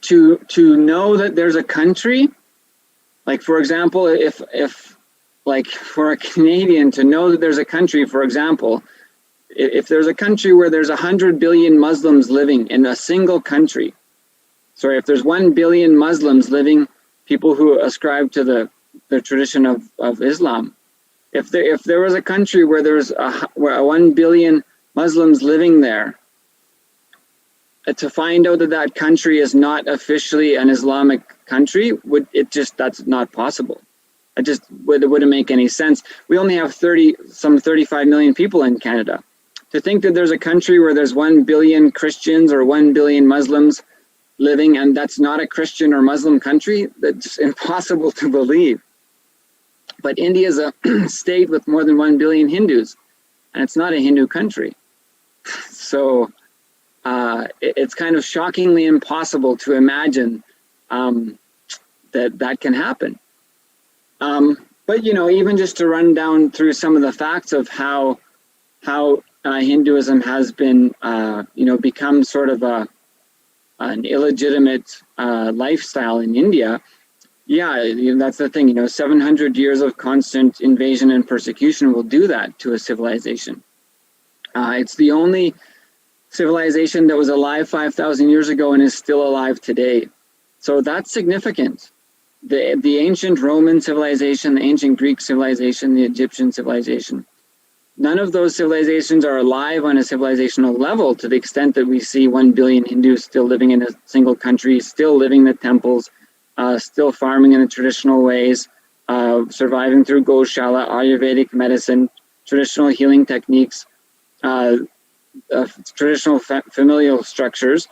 to know that there's a country, like for example, if like for a Canadian to know that there's a country, for example, if there's a country where there's 100 billion Muslims living in a single country, sorry, if there's 1 billion Muslims living, people who ascribe to the tradition of Islam, if there was a country where there's 1 billion Muslims living there, to find out that that country is not officially an Islamic country, that's not possible. It wouldn't make any sense. We only have 35 million people in Canada. To think that there's a country where there's 1 billion Christians or 1 billion Muslims living, and that's not a Christian or Muslim country, that's impossible to believe. But India is a state with more than 1 billion Hindus, and it's not a Hindu country. So it's kind of shockingly impossible to imagine that can happen. But even just to run down through some of the facts of how Hinduism has been, become sort of an illegitimate lifestyle in India. Yeah, that's the thing. 700 years of constant invasion and persecution will do that to a civilization. It's the only civilization that was alive 5,000 years ago and is still alive today. So that's significant. The ancient Roman civilization, the ancient Greek civilization, the Egyptian civilization, none of those civilizations are alive on a civilizational level to the extent that we see 1 billion Hindus still living in a single country, still living in the temples, still farming in the traditional ways, surviving through Goshala, Ayurvedic medicine, traditional healing techniques, traditional familial structures.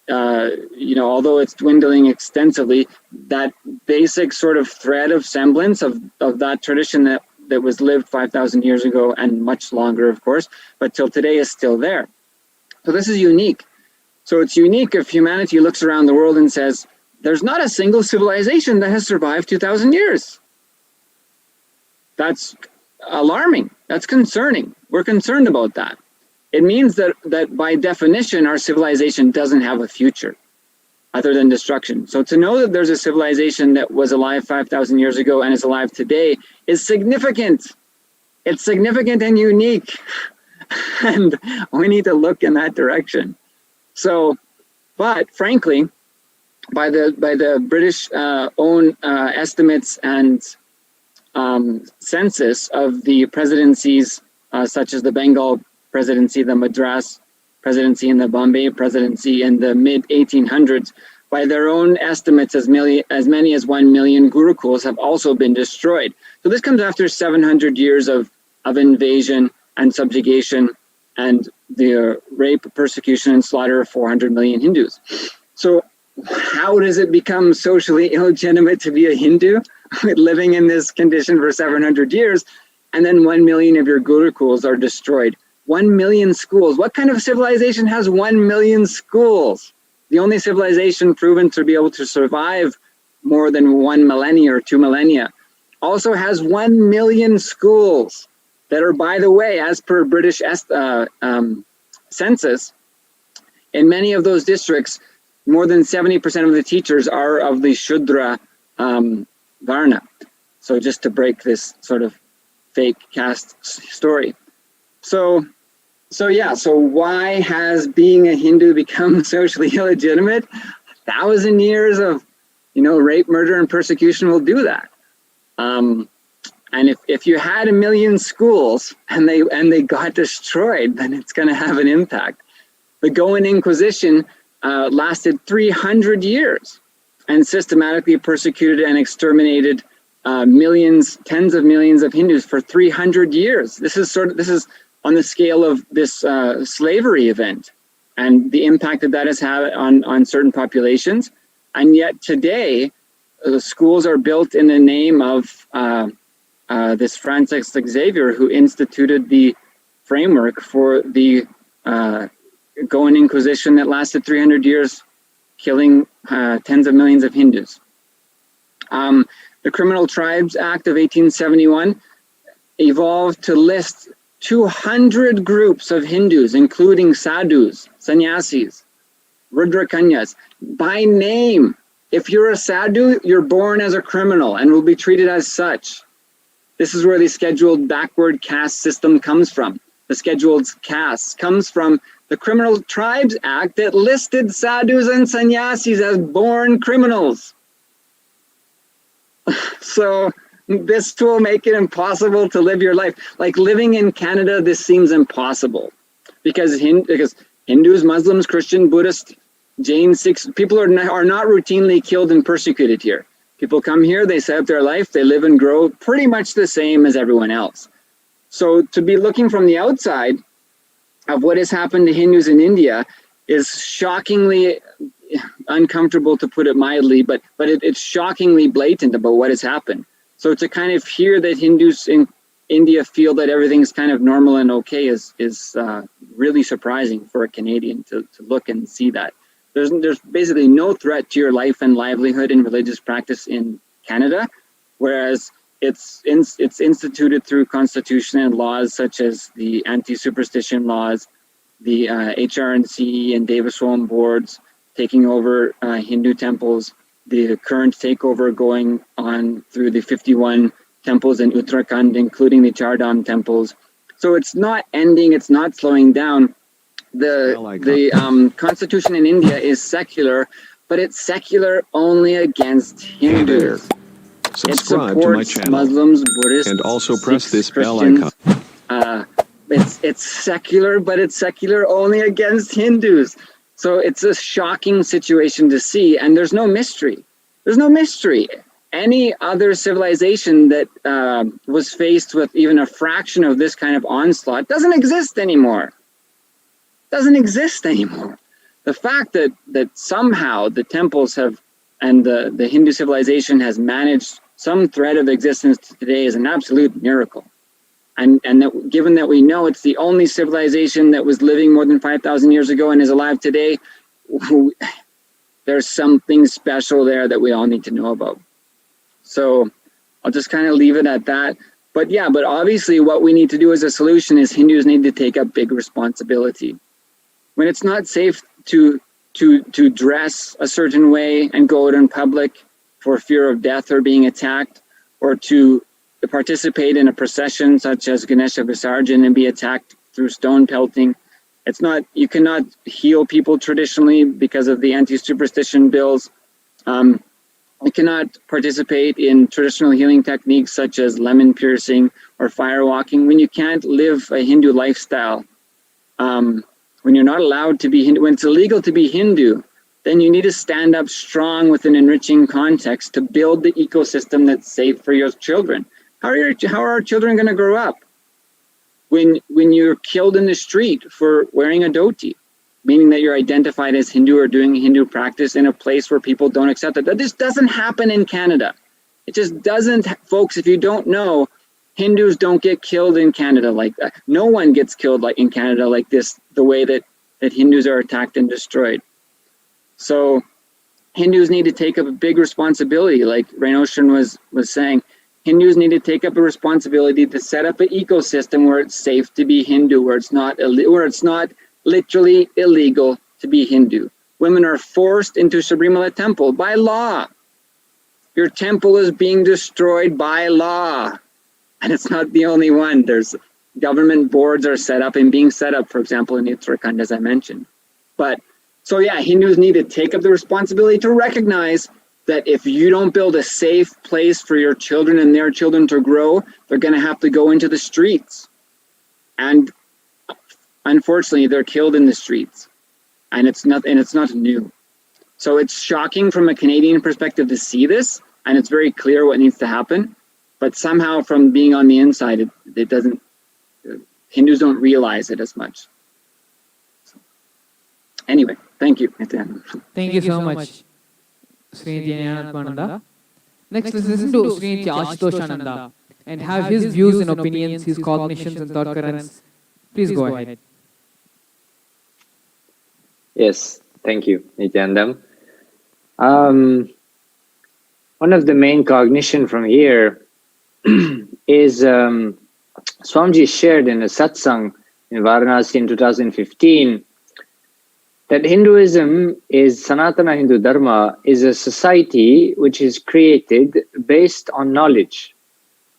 Although it's dwindling extensively, that basic sort of thread of semblance of that tradition that was lived 5,000 years ago and much longer, of course, but till today is still there. So this is unique. So it's unique if humanity looks around the world and says, there's not a single civilization that has survived 2,000 years. That's alarming. That's concerning. We're concerned about that. It means that by definition, our civilization doesn't have a future other than destruction. So to know that there's a civilization that was alive 5,000 years ago and is alive today is significant. It's significant and unique. And we need to look in that direction. So, but frankly, by the British own estimates and census of the presidencies, such as the Bengal presidency, the Madras presidency, and the Bombay presidency in the mid-1800s, by their own estimates, as many as 1 million gurukuls have also been destroyed. So this comes after 700 years of invasion and subjugation and the rape, persecution, and slaughter of 400 million Hindus. So how does it become socially illegitimate to be a Hindu living in this condition for 700 years, and then 1 million of your gurukuls are destroyed? 1 million schools. What kind of civilization has 1 million schools? The only civilization proven to be able to survive more than 1 millennia or 2 millennia also has 1 million schools that are, by the way, as per British census, in many of those districts, more than 70% of the teachers are of the Shudra Varna. So just to break this sort of fake caste story. So why has being a Hindu become socially illegitimate? 1,000 years of, rape, murder, and persecution will do that. And if you had 1 million schools and they got destroyed, then it's going to have an impact. The Goan Inquisition lasted 300 years and systematically persecuted and exterminated millions, tens of millions of Hindus for 300 years. This is on the scale of this slavery event and the impact that has had on certain populations. And yet today, the schools are built in the name of this Francis Xavier, who instituted the framework for the Goan Inquisition that lasted 300 years, killing tens of millions of Hindus. The Criminal Tribes Act of 1871 evolved to list 200 groups of Hindus, including sadhus, sannyasis, Rudra Kanyas, by name. If you're a sadhu, you're born as a criminal and will be treated as such. This is where the scheduled backward caste system comes from. The scheduled castes comes from the Criminal Tribes Act that listed sadhus and sannyasis as born criminals. So this will make it impossible to live your life. Like living in Canada, this seems impossible because Hindus, Muslims, Christian, Buddhist, Jain, Sikhs, people are not routinely killed and persecuted here. People come here, they set up their life, they live and grow pretty much the same as everyone else. So to be looking from the outside of what has happened to Hindus in India is shockingly uncomfortable, to put it mildly, but it's shockingly blatant about what has happened. So to kind of hear that Hindus in India feel that everything's kind of normal and okay is really surprising for a Canadian to look and see that. There's basically no threat to your life and livelihood in religious practice in Canada, whereas it's instituted through constitution and laws such as the anti-superstition laws, the HRNC and Devaswam boards taking over Hindu temples, the current takeover going on through the 51 temples in Uttarakhand, including the Chardham temples. So it's not ending, it's not slowing down. The constitution in India is secular, but it's secular only against Hindus. Subscribe to my channel Muslims, Buddhists, and also press Sikhs, this bell Christians. icon. It's secular, but it's secular only against Hindus. So it's a shocking situation to see, and there's no mystery. There's no mystery. Any other civilization that was faced with even a fraction of this kind of onslaught doesn't exist anymore. Doesn't exist anymore. The fact that somehow the temples have and the Hindu civilization has managed some thread of existence today is an absolute miracle. And that, given that we know it's the only civilization that was living more than 5,000 years ago and is alive today, there's something special there that we all need to know about. So I'll just kind of leave it at that. But yeah, but obviously what we need to do as a solution is Hindus need to take up big responsibility. When it's not safe to dress a certain way and go out in public for fear of death or being attacked, or to participate in a procession such as Ganesha Visarjan and be attacked through stone pelting, it's not, you cannot heal people traditionally because of the anti-superstition bills. You cannot participate in traditional healing techniques such as lemon piercing or fire walking when you can't live a Hindu lifestyle. When you're not allowed to be Hindu, when it's illegal to be Hindu, then you need to stand up strong with an enriching context to build the ecosystem that's safe for your children. How are our children going to grow up when you're killed in the street for wearing a dhoti, meaning that you're identified as Hindu or doing Hindu practice in a place where people don't accept it? That just doesn't happen in Canada. It just doesn't, folks. If you don't know, Hindus don't get killed in Canada like that. No one gets killed like in Canada like this, the way that Hindus are attacked and destroyed. So Hindus need to take up a big responsibility, like Rainoshan was saying. Hindus need to take up a responsibility to set up an ecosystem where it's safe to be Hindu, where it's not literally illegal to be Hindu. Women are forced into Sabrimala temple by law. Your temple is being destroyed by law. And it's not the only one. There's government boards are set up and being set up, for example, in Uttarakhand, as I mentioned. But so yeah, Hindus need to take up the responsibility to recognize that if you don't build a safe place for your children and their children to grow, they're going to have to go into the streets. And unfortunately, they're killed in the streets. And it's not new. So it's shocking from a Canadian perspective to see this, and it's very clear what needs to happen. But somehow from being on the inside, it doesn't, Hindus don't realize it as much. So, anyway, thank you. Thank you so much, Shri Nithyananda. Next, let's listen to Shri Ashutosh and have his views and opinions, his cognitions and thought currents. Please go ahead. Yes, thank you, Nithyananda. One of the main cognition from here is Swamiji shared in a satsang in Varanasi in 2015 that Hinduism is Sanatana Hindu Dharma is a society which is created based on knowledge.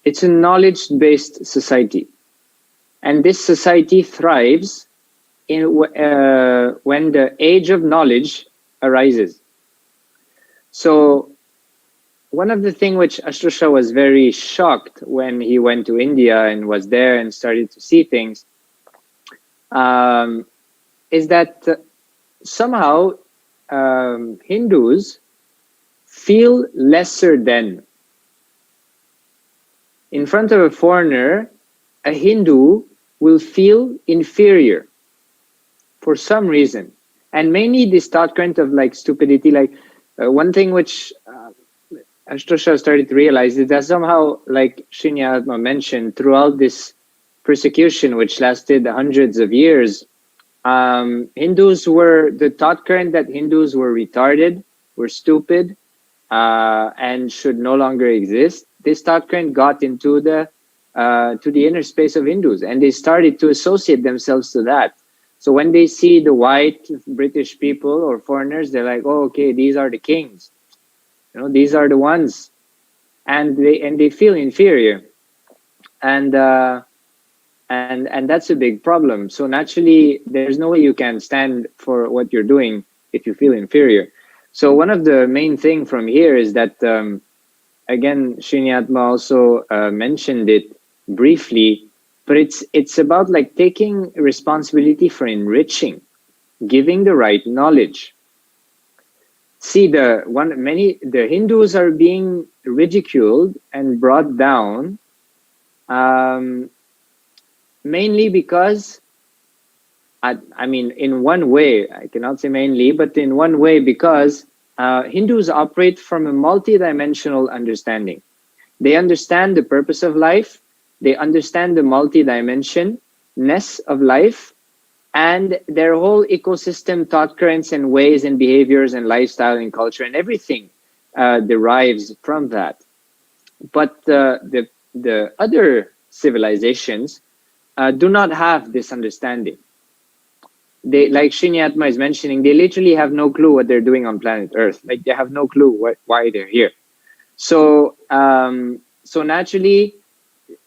It's a knowledge-based society. And this society thrives when the age of knowledge arises. So one of the things which Ashtosha was very shocked when he went to India and was there and started to see things is that somehow Hindus feel lesser than. In front of a foreigner, a Hindu will feel inferior for some reason. And mainly this thought current of like stupidity, like one thing which Ashtosha started to realize is that somehow, like Shri Atma mentioned, throughout this persecution which lasted hundreds of years, Hindus were, the thought current that Hindus were retarded, were stupid, and should no longer exist. This thought current got into the inner space of Hindus, and they started to associate themselves to that. So when they see the white British people or foreigners, they're like, "Oh, okay, these are the kings. You know, these are the ones," and they feel inferior, and that's a big problem. So naturally, there's no way you can stand for what you're doing if you feel inferior. So one of the main thing from here is that, again, Shri Atma also mentioned it briefly, but it's about like taking responsibility for enriching, giving the right knowledge. See, the Hindus are being ridiculed and brought down, mainly because, I mean, in one way, I cannot say mainly, but in one way because Hindus operate from a multidimensional understanding. They understand the purpose of life, they understand the multidimensionness of life, and their whole ecosystem, thought currents and ways and behaviors and lifestyle and culture and everything derives from that. But the other civilizations do not have this understanding. They, like Shri Atma is mentioning, they literally have no clue what they're doing on planet Earth. Like they have no clue why they're here. So, so naturally,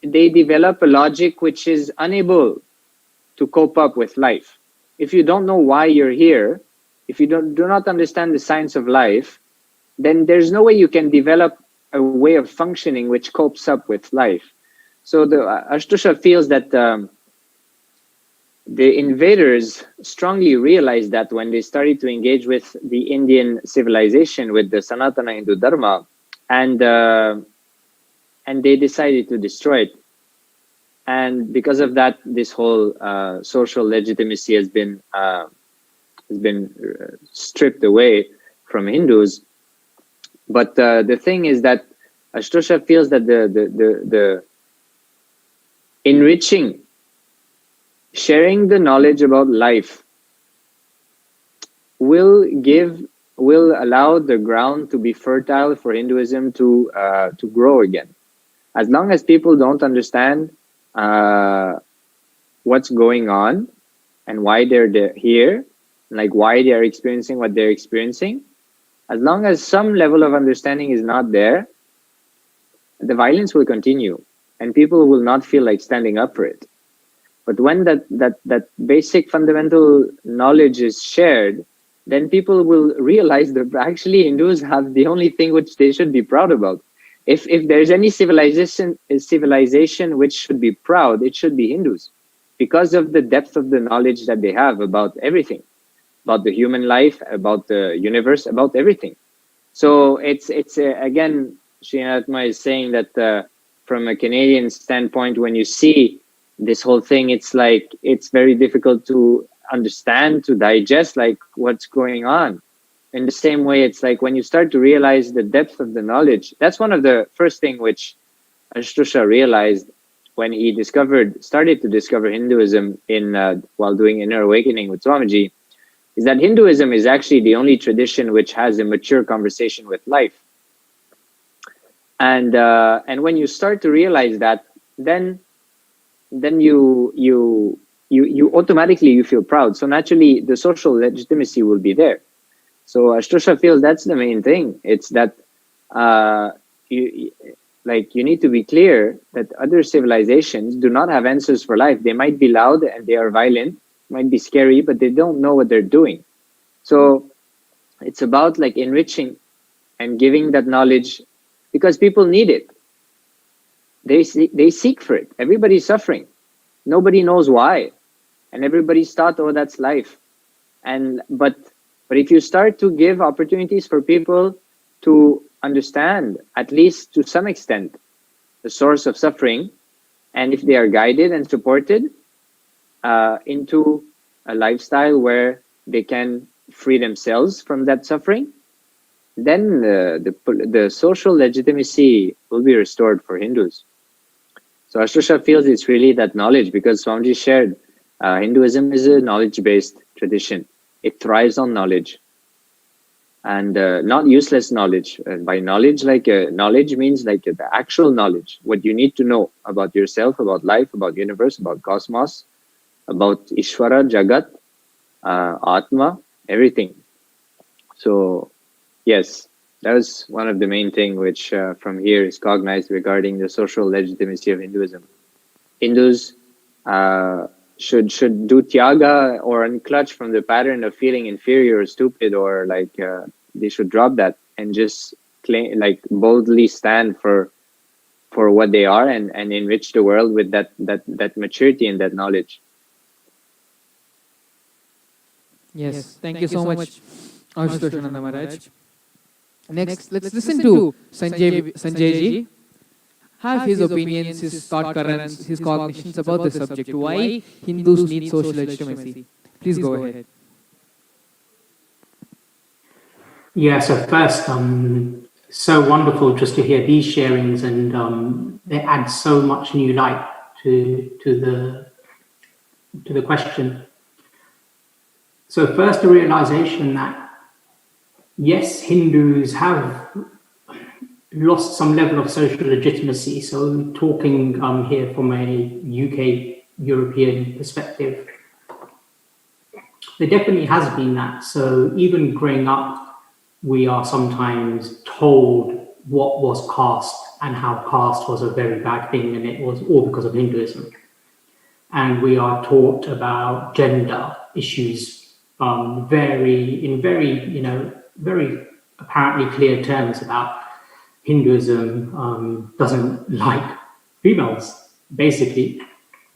they develop a logic which is unable to cope up with life. If you don't know why you're here, if you do not understand the science of life, then there's no way you can develop a way of functioning which copes up with life. So the Ashtosha feels that the invaders strongly realized that when they started to engage with the Indian civilization, with the Sanatana Hindu Dharma, and they decided to destroy it. And because of that, this whole social legitimacy has been stripped away from Hindus. But the thing is that Ashtosha feels that the enriching, sharing the knowledge about life will allow the ground to be fertile for Hinduism to grow again. As long as people don't understand what's going on and why they're here, like why they're experiencing what they're experiencing, as long as some level of understanding is not there, the violence will continue and people will not feel like standing up for it. But when that basic fundamental knowledge is shared, then people will realize that actually Hindus have the only thing which they should be proud about. If there's any civilization which should be proud, it should be Hindus, because of the depth of the knowledge that they have about everything, about the human life, about the universe, about everything. So it's again, Shri Atma is saying that from a Canadian standpoint, when you see this whole thing, it's like it's very difficult to understand, to digest, like what's going on. In the same way, it's like when you start to realize the depth of the knowledge, that's one of the first thing which Ashtosha realized when he started to discover Hinduism while doing Inner Awakening with Swamiji, is that Hinduism is actually the only tradition which has a mature conversation with life. And when you start to realize that, then you you automatically you feel proud. So naturally, the social legitimacy will be there. So Ashtosha feels that's the main thing. It's that you need to be clear that other civilizations do not have answers for life. They might be loud and they are violent, might be scary, but they don't know what they're doing. So it's about like enriching and giving that knowledge, because people need it. They seek for it. Everybody's suffering. Nobody knows why. And everybody's thought, oh, that's life. But if you start to give opportunities for people to understand, at least to some extent, the source of suffering, and if they are guided and supported into a lifestyle where they can free themselves from that suffering, then the social legitimacy will be restored for Hindus. So Ashtosha feels it's really that knowledge, because Swamiji shared, Hinduism is a knowledge-based tradition. It thrives on knowledge, and not useless knowledge. By knowledge, knowledge means like the actual knowledge, what you need to know about yourself, about life, about universe, about cosmos, about Ishvara, Jagat, Atma, everything. So yes, that was one of the main thing which from here is cognized regarding the social legitimacy of Hinduism. Hindus should do tyaga or unclutch from the pattern of feeling inferior or stupid, or they should drop that and just claim, boldly stand for what they are, and enrich the world with that maturity and that knowledge. Yes, thank you so much, Ashtoshananda Maharaj. Next, let's listen to Sanjay ji. Have his opinions, his thought currents, his cognitions about the subject. Why Hindus need social legitimacy? Please go ahead. Yeah, so first, so wonderful just to hear these sharings, and they add so much new light to the question. So first, the realization that yes, Hindus have lost some level of social legitimacy. So talking here from a UK European perspective, there definitely has been that. So even growing up, we are sometimes told what was caste and how caste was a very bad thing, and it was all because of Hinduism. And we are taught about gender issues very apparently clear terms about Hinduism doesn't like females, basically,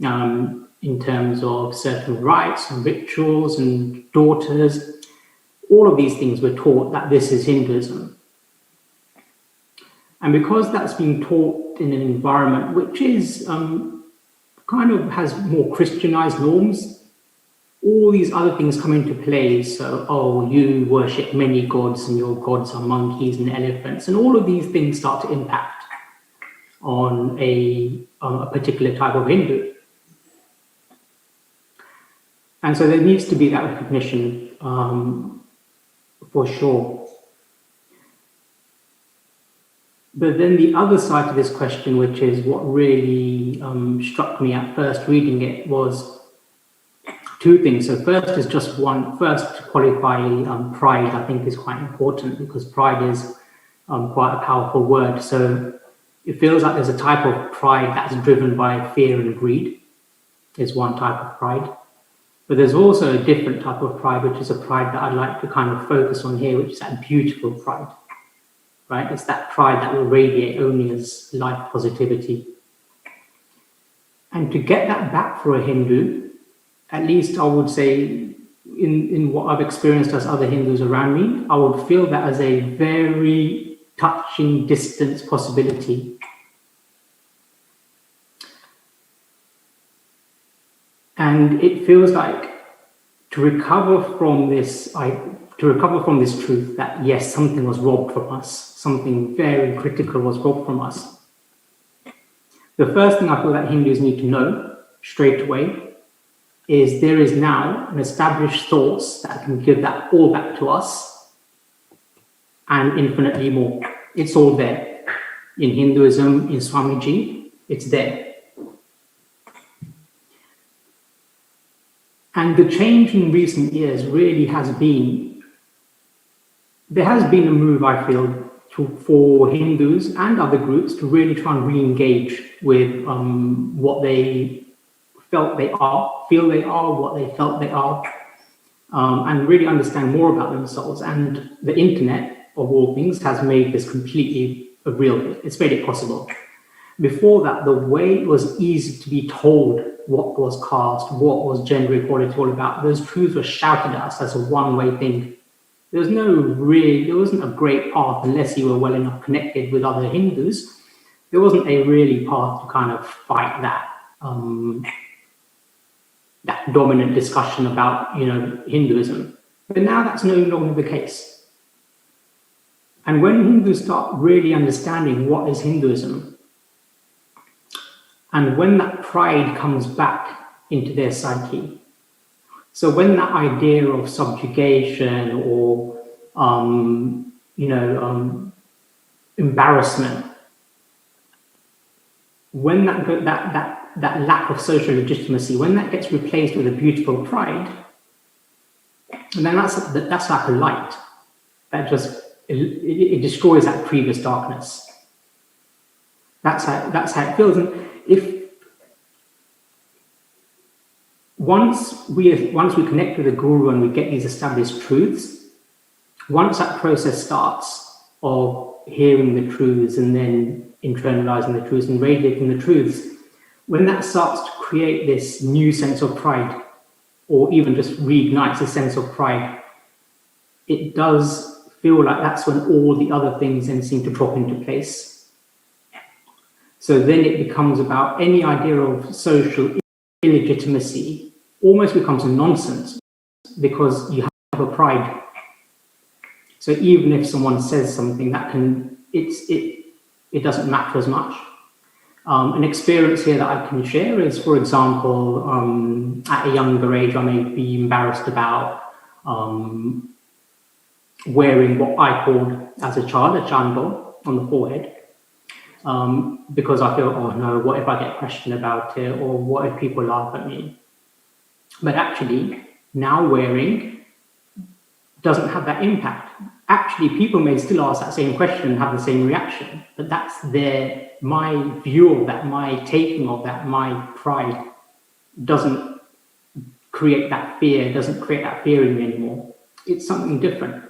in terms of certain rites and rituals and daughters. All of these things were taught that this is Hinduism. And because that's being taught in an environment which is kind of has more Christianized norms, all these other things come into play. So, you worship many gods and your gods are monkeys and elephants, and all of these things start to impact on a particular type of Hindu. And so there needs to be that recognition for sure. But then the other side to this question, which is what really struck me at first reading it, was two things. So first is just first to qualify pride, I think is quite important, because pride is quite a powerful word. So it feels like there's a type of pride that's driven by fear and greed, is one type of pride. But there's also a different type of pride, which is a pride that I'd like to kind of focus on here, which is that beautiful pride, right? It's that pride that will radiate only as life positivity. And to get that back for a Hindu, at least I would say, in what I've experienced as other Hindus around me, I would feel that as a very touching distance possibility. And it feels like to recover from this truth that yes, something was robbed from us, something very critical was robbed from us. The first thing I feel that Hindus need to know straight away is there is now an established source that can give that all back to us and infinitely more. It's all there. In Hinduism, in Swamiji, it's there. And the change in recent years really has been, there has been a move, I feel, for Hindus and other groups to really try and re-engage with what they felt they are, feel they are, what they felt they are, and really understand more about themselves. And the internet, of all things, has made this completely real. It's made it possible. Before that, the way it was easy to be told what was caste, what was gender equality all about, those truths were shouted at us as a one-way thing. There wasn't a great path unless you were well enough connected with other Hindus. There wasn't a really path to kind of fight that that dominant discussion about, Hinduism. But now that's no longer the case. And when Hindus start really understanding what is Hinduism, and when that pride comes back into their psyche, so when that idea of subjugation or, embarrassment, when that lack of social legitimacy, when that gets replaced with a beautiful pride, and then that's like a light that just it destroys that previous darkness. That's how it feels. And if once we connect with the guru and we get these established truths, once that process starts of hearing the truths and then internalizing the truths and radiating the truths, when that starts to create this new sense of pride, or even just reignites a sense of pride, it does feel like that's when all the other things then seem to drop into place. So then it becomes about any idea of social illegitimacy almost becomes a nonsense because you have a pride. So even if someone says something, it doesn't matter as much. An experience here that I can share is, for example, at a younger age, I may be embarrassed about wearing what I called as a child a chandal on the forehead, because I feel, oh no, what if I get questioned about it, or what if people laugh at me? But actually, now wearing doesn't have that impact. Actually, people may still ask that same question and have the same reaction, but that's my view of that, my taking of that, my pride doesn't create that fear, in me anymore. It's something different.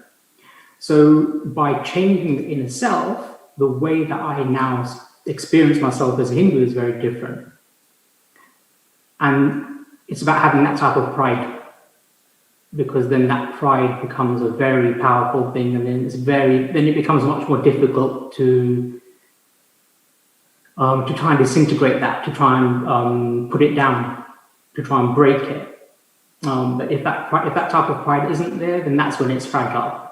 So by changing the inner self, the way that I now experience myself as a Hindu is very different. And it's about having that type of pride, because then that pride becomes a very powerful thing, and then it becomes much more difficult to try and disintegrate that, to try and put it down, to try and break it. But if that type of pride isn't there, then that's when it's fragile.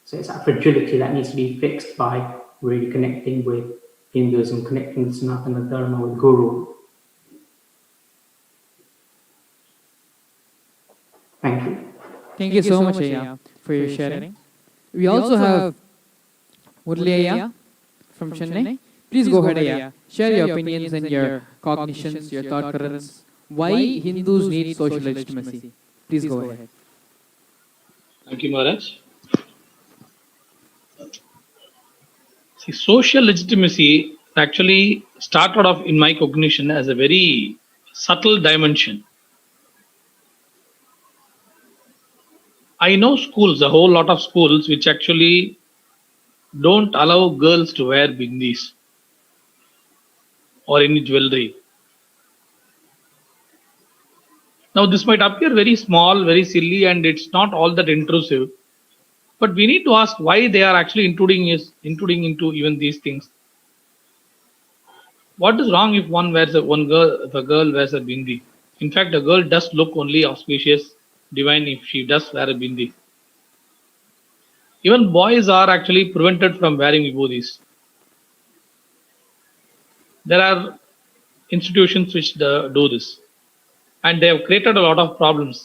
So it's that fragility that needs to be fixed by really connecting with Hinduism, connecting with Sanatana Dharma, with Guru. Thank you. Thank you so much, Ayya, for your sharing. We also have Murli Ayya from Chennai. Please go ahead, Ayya. Share your opinions and your cognitions, your thought currents. Why Hindus need social legitimacy? Please go ahead. Thank you, Maharaj. See, social legitimacy actually started off in my cognition as a very subtle dimension. I know schools, a whole lot of schools, which actually don't allow girls to wear bindis or any jewelry. Now, this might appear very small, very silly, and it's not all that intrusive. But we need to ask why they are actually intruding into even these things. What is wrong if a girl wears a bindi? In fact, a girl does look only auspicious, divine if she does wear a bindi. Even boys are actually prevented from wearing vibhodis. There are institutions which do this, and they have created a lot of problems.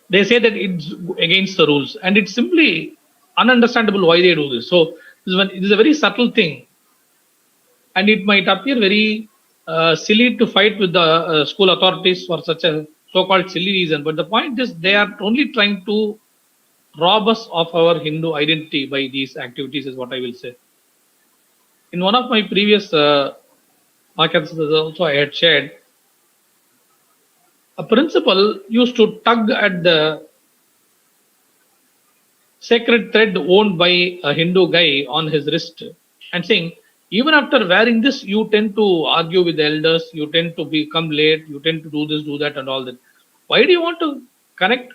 They say that it's against the rules, and it's simply ununderstandable why they do this. So it is a very subtle thing, and it might appear very silly to fight with the school authorities for such a so-called silly reason. But the point is, they are only trying to rob us of our Hindu identity by these activities, is what I will say. In one of my previous podcasts also I had shared, a principal used to tug at the sacred thread owned by a Hindu guy on his wrist and saying, even after wearing this, you tend to argue with the elders, you tend to become late, you tend to do this, do that, and all that. Why do you want to connect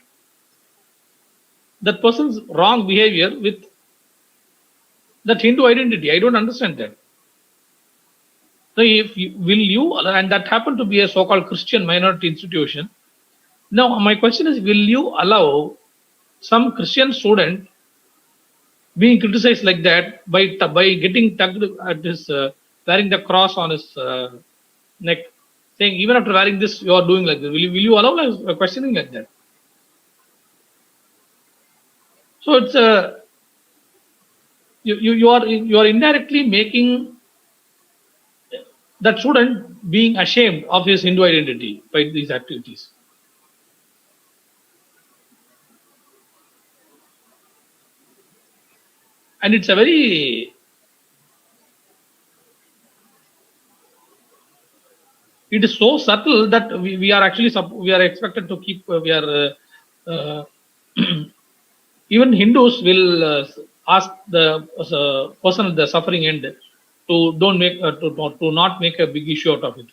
that person's wrong behavior with that Hindu identity? I don't understand that. So if you, will you, and that happened to be a so-called Christian minority institution. Now my question is, will you allow some Christian student being criticized like that by getting tugged at his wearing the cross on his neck, saying even after wearing this you are doing like this? Will you allow a questioning like that? So it's you are indirectly making that student being ashamed of his Hindu identity by these activities. And it's a very, it is so subtle that we are actually we are expected to keep even Hindus will ask the person at the suffering end to don't make to not make a big issue out of it.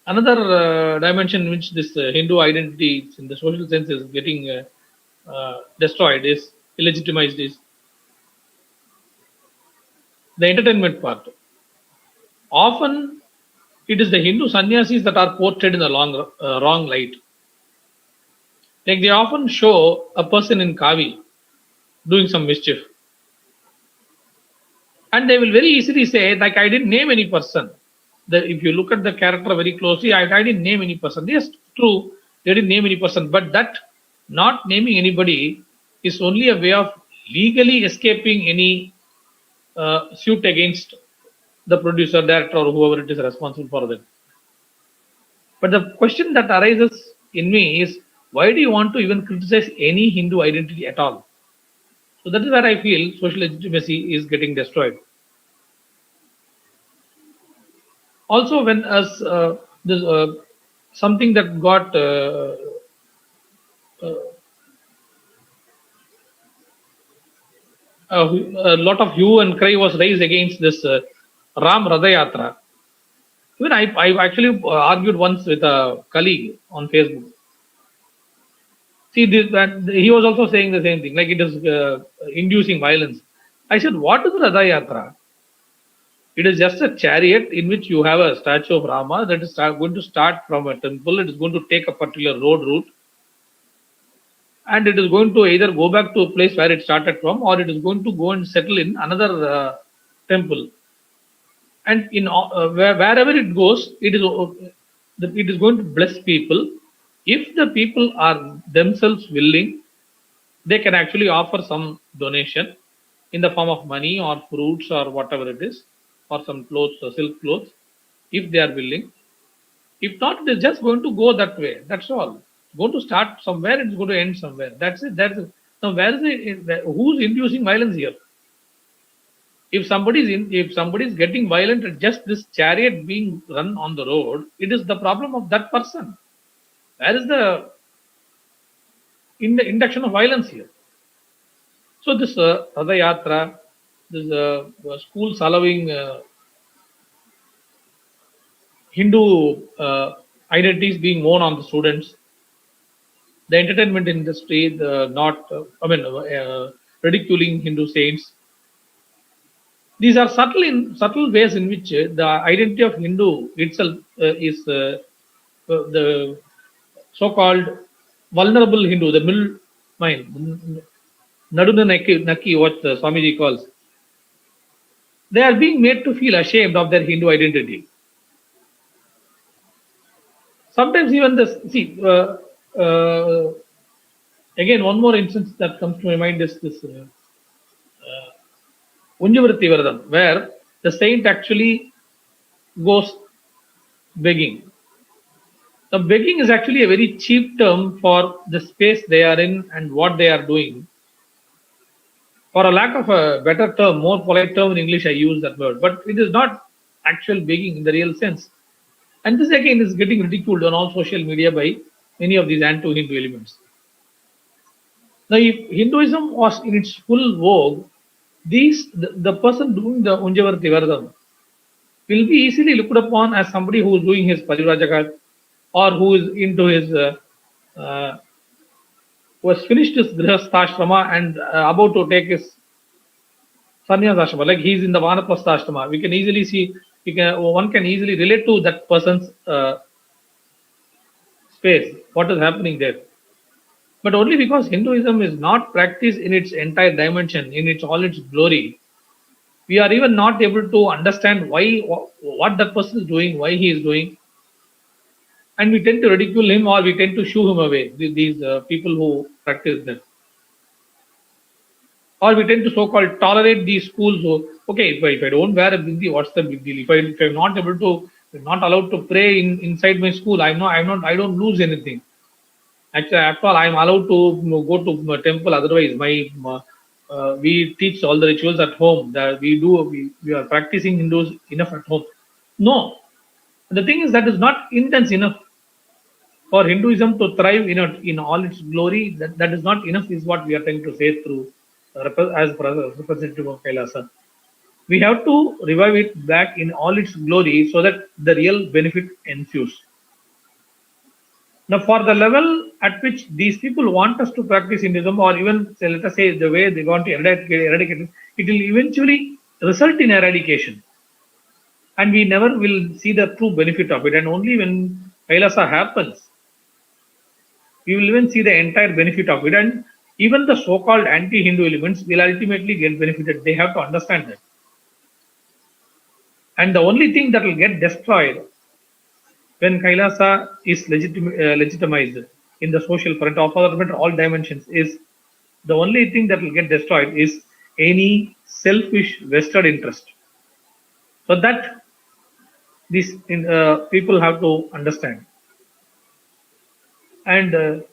Another dimension in which this Hindu identity in the social sense is getting destroyed, is illegitimized, is the entertainment part. Often it is the Hindu sannyasis that are portrayed in the wrong light. Like they often show a person in kavi doing some mischief, and they will very easily say, like, I didn't name any person. If you look at the character very closely, I didn't name any person. Yes, true, they didn't name any person, but that not naming anybody is only a way of legally escaping any suit against the producer, director, or whoever it is responsible for them. But the question that arises in me is, why do you want to even criticize any Hindu identity at all? So that is where I feel social legitimacy is getting destroyed. Also, when as this something that got a lot of hue and cry was raised against this Ram Radha. Even I actually argued once with a colleague on Facebook. See, he was also saying the same thing, like it is inducing violence. I said, what is Radha Yatra? It is just a chariot in which you have a statue of Rama that is going to start from a temple. It is going to take a particular road route, and it is going to either go back to a place where it started from, or it is going to go and settle in another temple. And in wherever it goes, it is going to bless people. If the people are themselves willing, they can actually offer some donation in the form of money or fruits or whatever it is, or some clothes, or silk clothes, if they are willing. If not, it is just going to go that way. That's all. It's going to start somewhere, it's going to end somewhere. That's it. Now, where is it? Who's inducing violence here? If somebody is getting violent at just this chariot being run on the road, it is the problem of that person. Where is the induction of violence here? So this Radha Yatra, this schools allowing Hindu identities being worn on the students, the entertainment industry, ridiculing Hindu saints. These are subtle ways in which the identity of Hindu itself is the so-called vulnerable Hindu, the middle mind, Naduna Naki, what Swamiji calls. They are being made to feel ashamed of their Hindu identity. Sometimes even again, one more instance that comes to my mind is this Unjavritti Varadam, where the saint actually goes begging. The begging is actually a very cheap term for the space they are in and what they are doing. For a lack of a better term, more polite term in English, I use that word. But it is not actual begging in the real sense. And this again is getting ridiculed on all social media by many of these anti-Hindu elements. Now, if Hinduism was in its full vogue, the person doing the Unjavarti Vardam will be easily looked upon as somebody who is doing his Parivrajakat or who is into his who has finished his Grihastha and about to take his Sannyasashrama, like he is in the Vanaprastha. We can easily see, one can easily relate to that person's space, what is happening there. But only because Hinduism is not practiced in its entire dimension, in all its glory, we are even not able to understand what that person is doing, why he is doing, and we tend to ridicule him or we tend to shoo him away. These people who practice that, or we tend to so-called tolerate these schools. Who, okay, if I don't wear a bindi, what's the big deal? If I'm not able to, not allowed to pray inside my school, I don't lose anything. Actually, after all, I am allowed to go to a temple. Otherwise, we teach all the rituals at home. That we are practicing Hindus enough at home. No, the thing is that is not intense enough for Hinduism to thrive in all its glory. That is not enough, is what we are trying to say through as representative of Kailasa. We have to revive it back in all its glory so that the real benefit ensues. Now, for the level at which these people want us to practice Hinduism, or even let us say the way they want to eradicate it will eventually result in eradication. And we never will see the true benefit of it. And only when Kailasa happens, we will even see the entire benefit of it. And even the so-called anti-Hindu elements will ultimately get benefited. They have to understand that. And the only thing that will get destroyed when Kailasa is legitimized in the social front of all dimensions, is the only thing that will get destroyed is any selfish vested interest. So that these people have to understand. And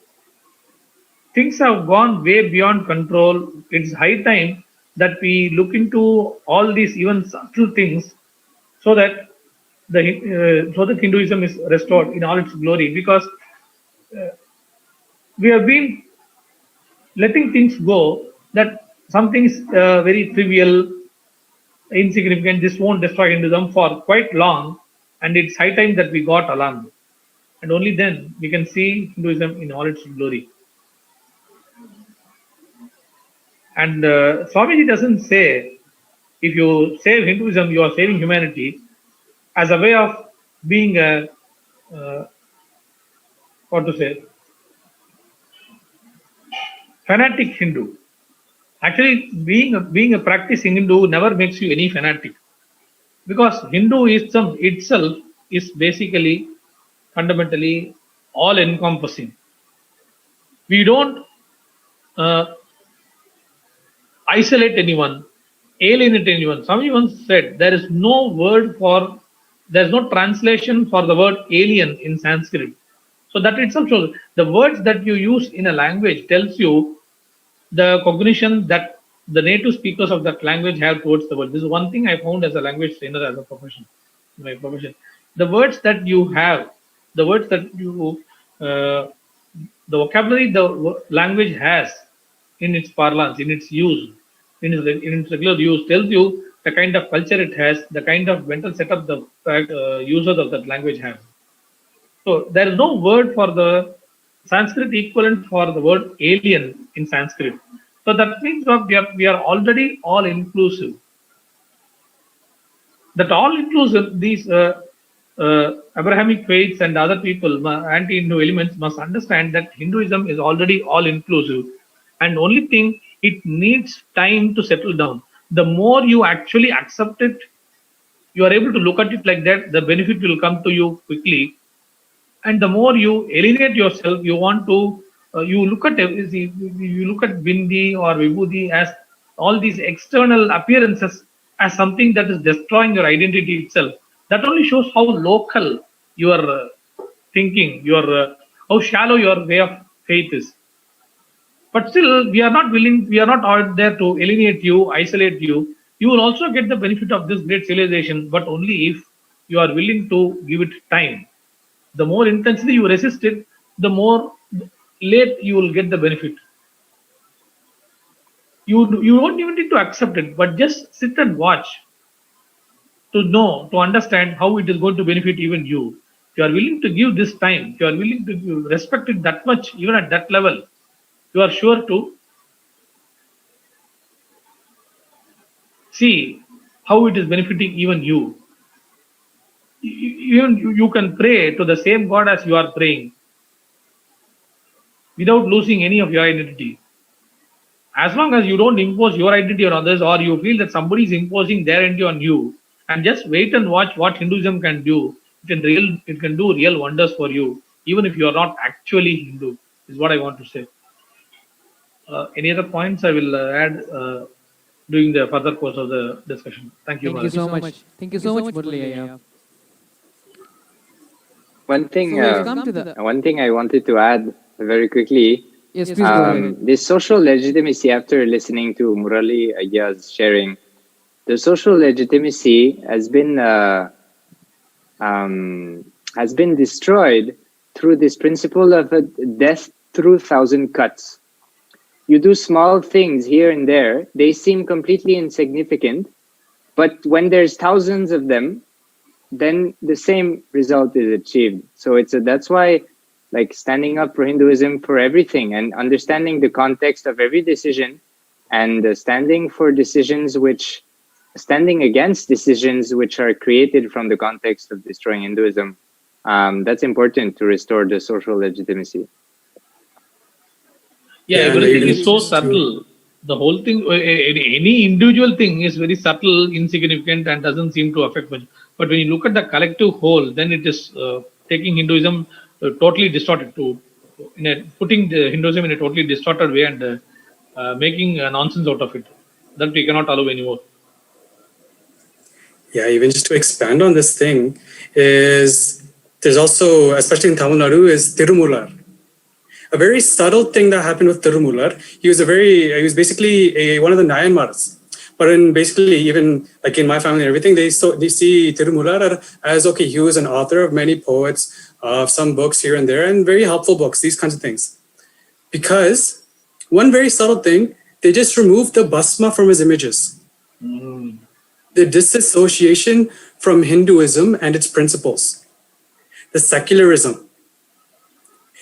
things have gone way beyond control. It's high time that we look into all these even subtle things, so that Hinduism is restored in all its glory. Because we have been letting things go, that something is very trivial, insignificant, this won't destroy Hinduism for quite long, and it's high time that we got alarmed. And only then we can see Hinduism in all its glory. And Swamiji doesn't say, if you save Hinduism, you are saving humanity, as a way of being a, fanatic Hindu. Actually, being a practicing Hindu never makes you any fanatic, because Hinduism itself is basically, fundamentally, all-encompassing. We don't isolate anyone, alienate anyone. Somebody once said there is no translation for the word alien in Sanskrit. So that itself shows the words that you use in a language tells you the cognition that the native speakers of that language have towards the world. This is one thing I found as a language trainer, as a profession, my profession. The words that you have, the words that you, the vocabulary the language has in its parlance, in its use, in its regular use, tells you the kind of culture it has, the kind of mental setup the users of that language have. So there is no word for the Sanskrit equivalent for the word alien in Sanskrit. So that means that we are already all inclusive. That all inclusive, these Abrahamic faiths and other people, anti-Hindu elements, must understand that Hinduism is already all inclusive. And only thing, it needs time to settle down. The more you actually accept it, you are able to look at it like that, the benefit will come to you quickly. And the more you alienate yourself, you want to, you look at Bindi or Vibhuti as all these external appearances as something that is destroying your identity itself. That only shows how local your thinking, your how shallow your way of faith is. But still, we are not willing, we are not out there to alienate you, isolate you. You will also get the benefit of this great civilization, but only if you are willing to give it time. The more intensely you resist it, the more late you will get the benefit. You don't even need to accept it, but just sit and watch to know, to understand how it is going to benefit even you. If you are willing to give this time, if you are willing to respect it that much, even at that level, you are sure to see how it is benefiting even you. Even you can pray to the same God as you are praying without losing any of your identity. As long as you don't impose your identity on others, or you feel that somebody is imposing their identity on you, and just wait and watch what Hinduism can do. It can do real wonders for you, even if you are not actually Hindu, is what I want to say. Any other points I will add during the further course of the discussion. Thank you. Thank you so much. Thank you so much, Murali. One thing, So we've come to the... one thing I wanted to add very quickly. Yes, please go ahead. This social legitimacy, after listening to Murali Ayya's sharing, the social legitimacy has been destroyed through this principle of a death through 1,000 cuts. You do small things here and there, they seem completely insignificant, but when there's thousands of them, then the same result is achieved. So that's why, like, standing up for Hinduism for everything and understanding the context of every decision, and standing against decisions which are created from the context of destroying Hinduism, that's important to restore the social legitimacy. Yeah, everything is so subtle. The whole thing, any individual thing is very subtle, insignificant, and doesn't seem to affect much. But when you look at the collective whole, then it is taking Hinduism totally distorted, putting the Hinduism in a totally distorted way, and making nonsense out of it. That we cannot allow anymore. Yeah, even just to expand on this thing, there's also, especially in Tamil Nadu, is Tirumular. A very subtle thing that happened with Tirumular. He was basically one of the Nayanmars. But even like in my family and everything, they see Tirumular as, okay, he was an author of many poets, of some books here and there, and very helpful books, these kinds of things. Because one very subtle thing, they just removed the bhasma from his images. The disassociation from Hinduism and its principles. The secularism.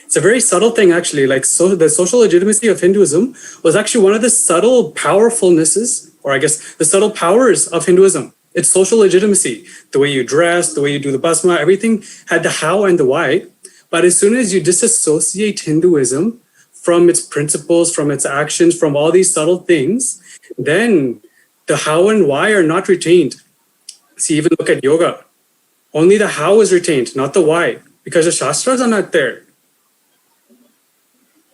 It's a very subtle thing, actually. Like, so the social legitimacy of Hinduism was actually one of the subtle powerfulnesses, or I guess the subtle powers of Hinduism. It's social legitimacy. The way you dress, the way you do the bhasma, everything had the how and the why. But as soon as you disassociate Hinduism from its principles, from its actions, from all these subtle things, then the how and why are not retained. See, even look at yoga. Only the how is retained, not the why, because the shastras are not there.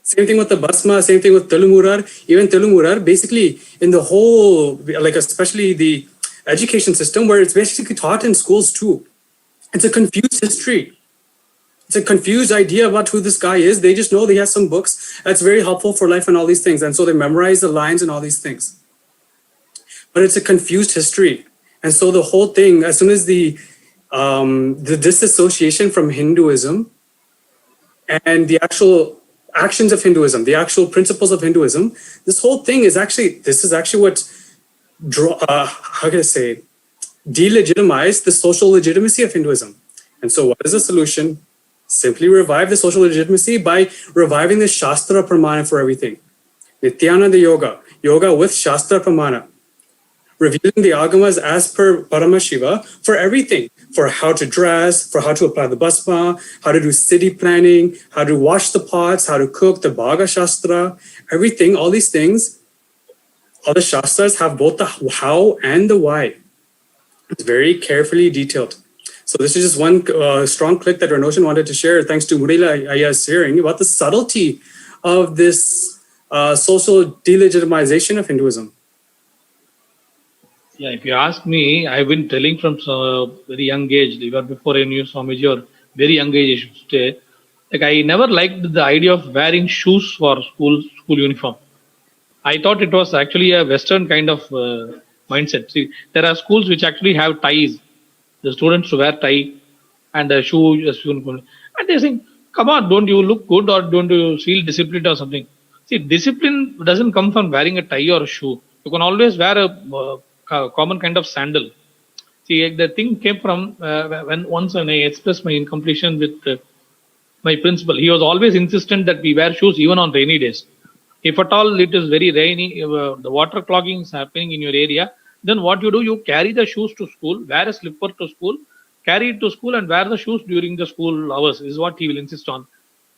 Same thing with the bhasma, same thing with Tirumular. Even Tirumular, basically in the whole, like especially the education system, where it's basically taught in schools too. It's a confused history. It's a confused idea about who this guy is. They just know he has some books that's very helpful for life and all these things. And so they memorize the lines and all these things. But it's a confused history. And so the whole thing, as soon as the disassociation from Hinduism and the actual actions of Hinduism, the actual principles of Hinduism, this whole thing is actually, what, delegitimized the social legitimacy of Hinduism. And so what is the solution? Simply revive the social legitimacy by reviving the Shastra Pramana for everything. Nithyananda yoga with Shastra Pramana. Revealing the agamas as per Paramashiva for everything, for how to dress, for how to apply the bhasma, how to do city planning, how to wash the pots, how to cook, the Bhaga Shastra, everything, all these things, all the Shastras have both the how and the why. It's very carefully detailed. So this is just one strong click that Ranoshan wanted to share, thanks to Murali Ayya's sharing about the subtlety of this social delegitimization of Hinduism. Yeah, if you ask me, I've been telling from a very young age, even before I knew Swamiji or very young age. Like I never liked the idea of wearing shoes for school uniform. I thought it was actually a Western kind of mindset. See, there are schools which actually have ties. The students to wear tie and a shoe, uniform. And they're saying, come on, don't you look good or don't you feel disciplined or something? See, discipline doesn't come from wearing a tie or a shoe. You can always wear a common kind of sandal. See, the thing came from when I expressed my incompletion with my principal. He was always insistent that we wear shoes even on rainy days. If at all it is very rainy, the water clogging is happening in your area, then what you do, you carry the shoes to school, wear a slipper to school, carry it to school and wear the shoes during the school hours is what he will insist on.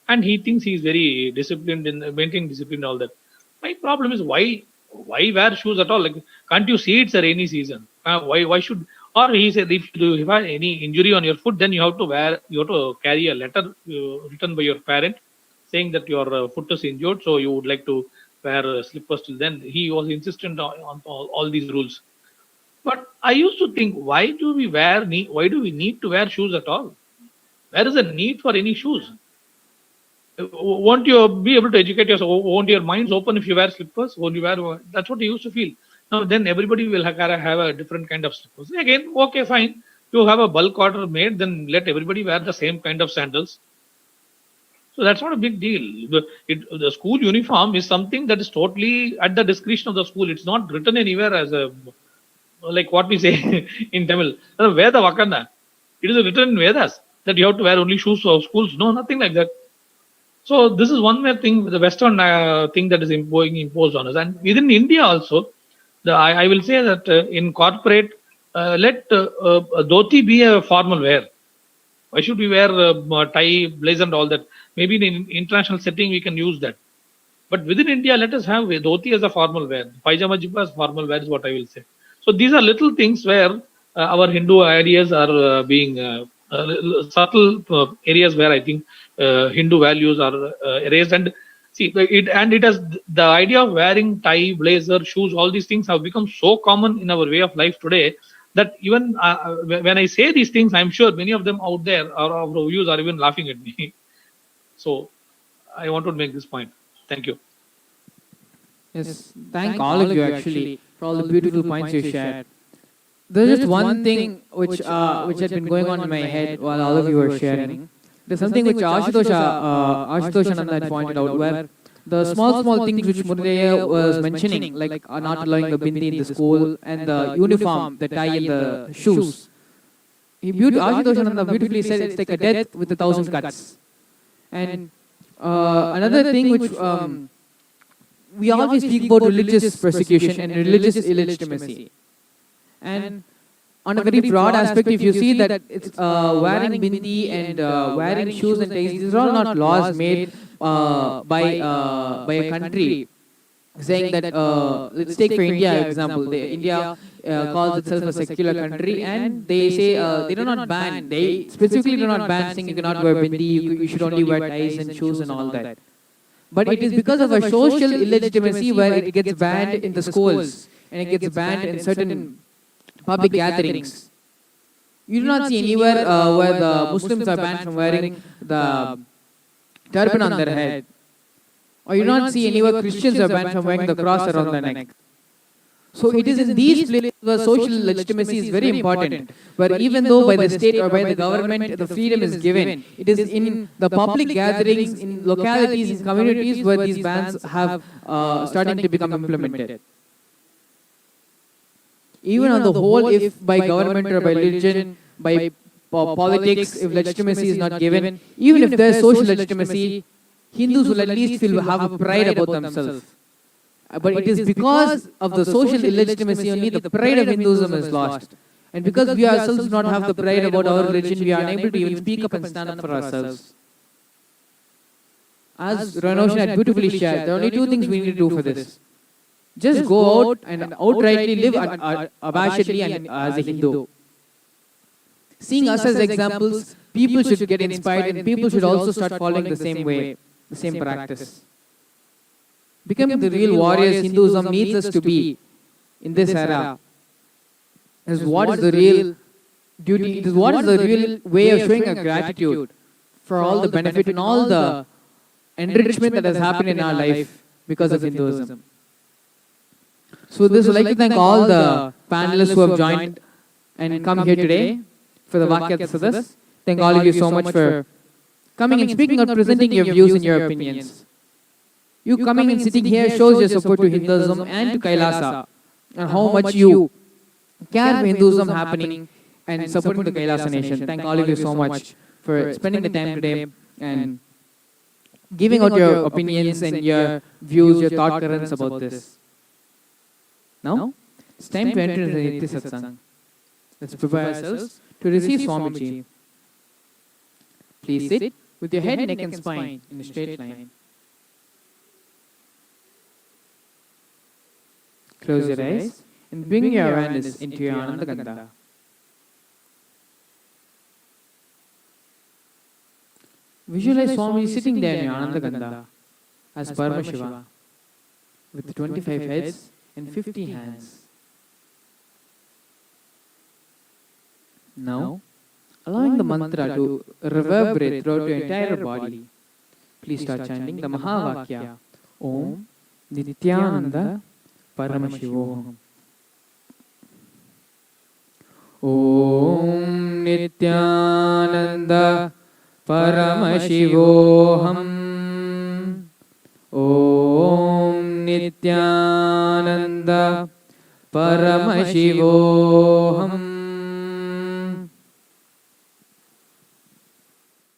And he thinks he is very disciplined in maintaining discipline and all that. My problem is why wear shoes at all? Like, can't you see it's a rainy season? Why should? Or he said if you have any injury on your foot, then you have to carry a letter written by your parent saying that your foot is injured, so you would like to wear slippers till then. He was insistent on all these rules. But I used to think, why do we need to wear shoes at all? Where is the need for any shoes? Won't you be able to educate yourself? Won't your minds open if you wear slippers? Won't you wear? That's what he used to feel. Now then everybody will have a different kind of slippers. Again, okay, fine. You have a bulk order made, then let everybody wear the same kind of sandals. So that's not a big deal. The school uniform is something that is totally at the discretion of the school. It's not written anywhere as like what we say in Tamil. Veda Vakana. It is written in Vedas that you have to wear only shoes for schools. No, nothing like that. So this is one more thing, the Western thing that is being imposed on us. And within India also, I will say that in corporate, let dhoti be a formal wear. Why should we wear tie, blazer and all that? Maybe in international setting we can use that. But within India, let us have dhoti as a formal wear. Pajama jibba as formal wear is what I will say. So these are little things where our Hindu ideas are being subtle areas where I think Hindu values are erased. And see, it has the idea of wearing tie, blazer, shoes, all these things have become so common in our way of life today that even when I say these things, I'm sure many of them out there, our viewers are even laughing at me. So I want to make this point. Thank you. Yes, thank all of you actually for all the beautiful points you shared. There's just one thing which had been going on in my head while all of you were sharing. There's something which Ashutosh had pointed out, where the small things which Muraliya was mentioning, like not allowing the bindi in the school and the uniform, the tie and the shoes. Ashutosh beautifully said it's like a death with 1,000 cuts. And another thing which we always speak about religious persecution and religious illegitimacy. And on a very broad aspect, if you see that it's wearing bindi and wearing shoes and ties, these are all not laws made by a country saying that, let's take for India example, India calls itself a secular country and they say they do not ban, they specifically do not ban saying you cannot wear bindi, you should only wear ties and shoes and all that. But it is because of a social illegitimacy where it gets banned in the schools and it gets banned in certain public gatherings. You do not see anywhere where the Muslims are banned from wearing the turban on their head. Or you do not see anywhere Christians are banned from wearing the cross around their neck. So it is in these places where social legitimacy is very important, where even though by the state or by the government the freedom is given, it is in the public gatherings, in localities, in communities where these bans have starting to become implemented. Even on the whole, if by government or by religion, by politics, if legitimacy is not given, even if there is social legitimacy, Hindus will at least have a pride about themselves. But it is because of the social illegitimacy only the pride of Hinduism is lost. And because we ourselves do not have the pride about our religion, we are unable to even speak up and stand up for ourselves. As Ranoshan had beautifully shared, there are only two things we need to do for this. Just go out and outrightly live abashedly and as a Hindu. Seeing us as examples, people should get inspired and people should also start following the same way, the same practice. Becoming the real warriors Hinduism needs us to be in this era. Is what is the real duty. It is what is the real way of showing a gratitude for all the benefit and all the enrichment that has happened in our life because of Hinduism. So this would like to thank all the panelists who have joined and come here today for the Vakyartha Sadhas. Thank all of you so much for coming and speaking or presenting your views and your opinions. You coming and sitting here shows your support to Hinduism and to Kailasa and how much you care for Hinduism happening and supporting the Kailasa nation. Thank all of you so much for spending the time today and giving out your opinions and your views, your thought currents about this. Now, it's time to enter the Nitya Satsang. Let's prepare ourselves to receive Swamiji. Please sit with your head, neck and spine in a straight line. Close your eyes and bring your awareness into your Ananda Gandha. Visualize Swami sitting there in your Ananda Gandha as Paramashiva with 25 heads and 50 hands. Now, allowing the mantra to reverberate throughout your entire body, please start chanting the Mahavakya. Om Nithyananda Paramashivoham. Om Nithyananda Paramashivoham. Om Nithyananda Paramashivoham.